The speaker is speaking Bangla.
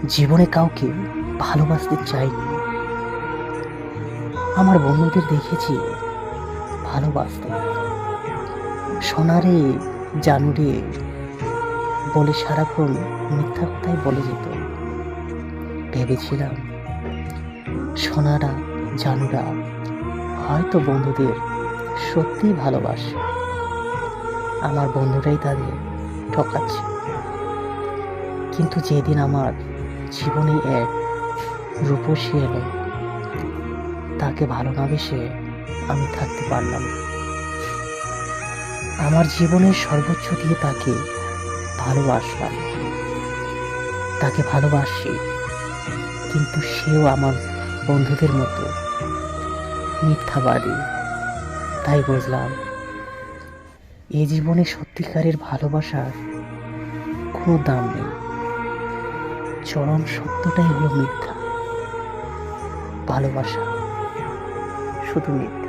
জীবনে কাউকে ভালোবাসতে চাইনি। আমার বন্ধুদের দেখেছি ভালোবাসতে। সোনারে, জানুরে বলে সারাক্ষণ মিথ্যা কথাই বলে যেত। ভেবেছিলাম সোনারা, জানুরা হয়তো বন্ধুদের সত্যিই ভালোবাসে। আমার বন্ধুরাই তাদের ঠকাচ্ছে। কিন্তু যেদিন আমার জীবনে এক রূপসী এলো, তাকে ভালো না বেসে আমি থাকতে পারলাম না। আমার জীবনের সর্বোচ্চ দিয়ে তাকে ভালোবাসলাম, তাকে ভালোবাসি। কিন্তু সেও আমার বন্ধুদের মতো মিথ্যাবাদী। তাই বুঝলাম এই জীবনে সত্যিকারের ভালোবাসার কোনো দাম নেই। চরম সত্যটাই হলো মিথ্যা। ভালোবাসা শুধু মিথ্যা।